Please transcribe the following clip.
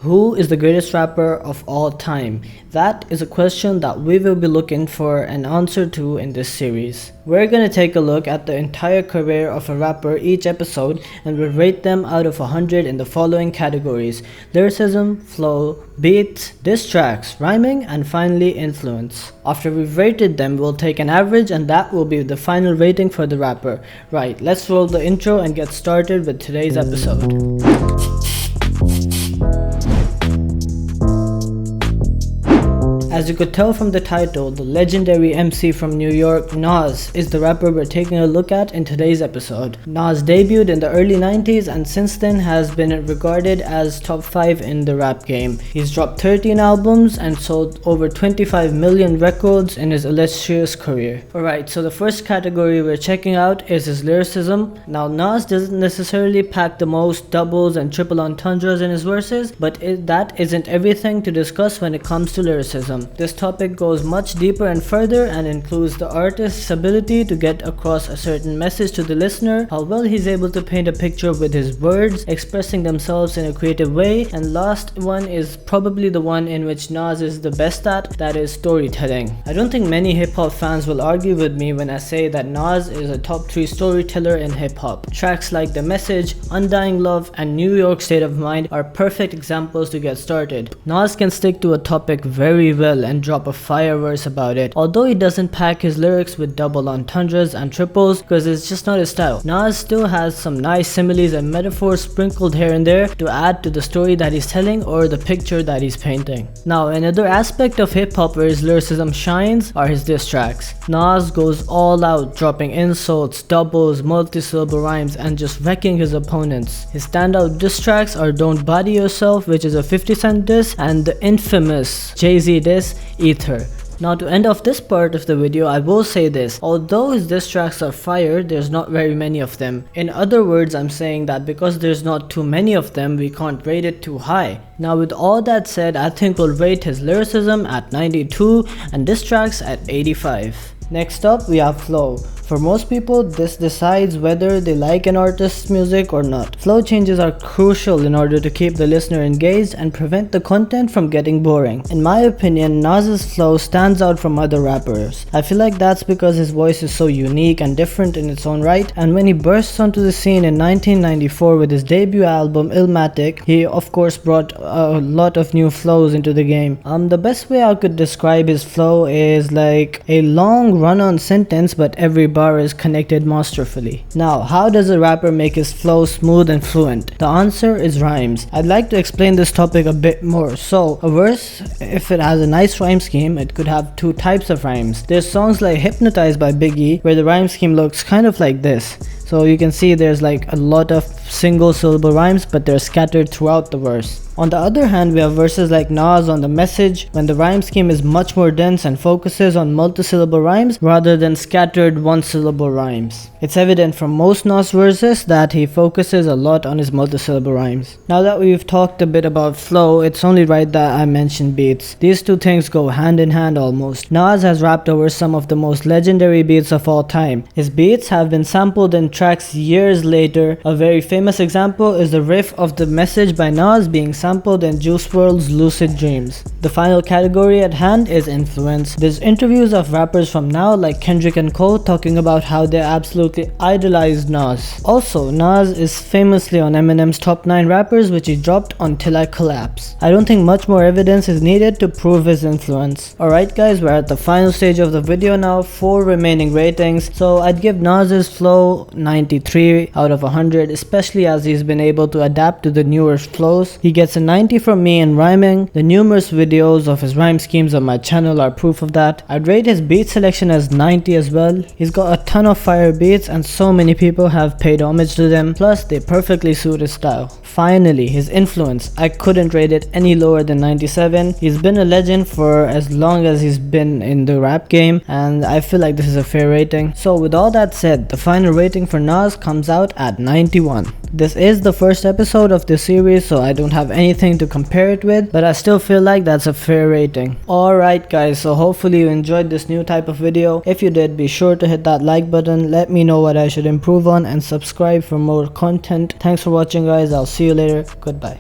Who is the greatest rapper of all time? That is a question that we will be looking for an answer to in this series. We're gonna take a look at the entire career of a rapper each episode and we'll rate them out of 100 in the following categories: lyricism, flow, beats, diss tracks, rhyming, and finally influence. After we've rated them, we'll take an average and that will be the final rating for the rapper. Right, let's roll the intro and get started with today's episode. As you could tell from the title, the legendary MC from New York, Nas, is the rapper we're taking a look at in today's episode. Nas debuted in the early 90s and since then has been regarded as top 5 in the rap game. He's dropped 13 albums and sold over 25 million records in his illustrious career. Alright, so the first category we're checking out is his lyricism. Now, Nas doesn't necessarily pack the most doubles and triple entendres in his verses, but that isn't everything to discuss when it comes to lyricism. This topic goes much deeper and further and includes the artist's ability to get across a certain message to the listener, how well he's able to paint a picture with his words, expressing themselves in a creative way, and last one is probably the one in which Nas is the best at, that is storytelling. I don't think many hip-hop fans will argue with me when I say that Nas is a top 3 storyteller in hip-hop. Tracks like The Message, Undying Love, and New York State of Mind are perfect examples to get started. Nas can stick to a topic very well and drop a fire verse about it, although he doesn't pack his lyrics with double entendres and triples because it's just not his style. Nas still has some nice similes and metaphors sprinkled here and there to add to the story that he's telling or the picture that he's painting. Now, another aspect of hip-hop where his lyricism shines are his diss tracks. Nas goes all out, dropping insults, doubles, multi-syllable rhymes, and just wrecking his opponents. His standout diss tracks are Don't Body Yourself, which is a 50 Cent diss, and the infamous Jay-Z diss, Ether. Now, to end off this part of the video, I will say this: although his diss tracks are fire, there's not very many of them. In other words, I'm saying that because there's not too many of them, we can't rate it too high. Now, with all that said, I think we'll rate his lyricism at 92 and diss tracks at 85. Next up, we have flow. For most people, this decides whether they like an artist's music or not. Flow changes are crucial in order to keep the listener engaged and prevent the content from getting boring. In my opinion, Nas's flow stands out from other rappers. I feel like that's because his voice is so unique and different in its own right, and when he bursts onto the scene in 1994 with his debut album Illmatic, he of course brought a lot of new flows into the game. The best way I could describe his flow is like a long run-on sentence, but every bar is connected masterfully. Now, how does a rapper make his flow smooth and fluent? The answer is rhymes. I'd like to explain this topic a bit more. So, a verse, if it has a nice rhyme scheme, it could have 2 types of rhymes. There's songs like Hypnotized by Biggie, where the rhyme scheme looks kind of like this. So you can see there's like a lot of single syllable rhymes, but they're scattered throughout the verse. On the other hand, we have verses like Nas on The Message, when the rhyme scheme is much more dense and focuses on multi-syllable rhymes rather than scattered one-syllable rhymes. It's evident from most Nas verses that he focuses a lot on his multi-syllable rhymes. Now that we've talked a bit about flow, it's only right that I mention beats. These two things go hand in hand almost. Nas has rapped over some of the most legendary beats of all time. His beats have been sampled in tracks years later. A very famous example is the riff of The Message by Nas being sampled in Juice WRLD's Lucid Dreams. The final category at hand is influence. There's interviews of rappers from now like Kendrick and Cole talking about how they absolutely idolized Nas. Also, Nas is famously on Eminem's top 9 rappers, which he dropped on Till I Collapse. I don't think much more evidence is needed to prove his influence. Alright guys, we're at the final stage of the video now, 4 remaining ratings. So I'd give Nas's flow 93 out of 100, especially as he's been able to adapt to the newer flows. He gets a 90 from me in rhyming. The numerous videos of his rhyme schemes on my channel are proof of that. I'd rate his beat selection as 90 as well. He's got a ton of fire beats and so many people have paid homage to them, plus they perfectly suit his style. Finally, his influence. I couldn't rate it any lower than 97. He's been a legend for as long as he's been in the rap game, and I feel like this is a fair rating. So with all that said, the final rating for Nas comes out at 91. This is the first episode of this series, so I don't have anything to compare it with, but I still feel like that's a fair rating. Alright guys, so hopefully you enjoyed this new type of video. If you did, be sure to hit that like button, let me know what I should improve on, and subscribe for more content. Thanks for watching guys, I'll see you later, goodbye.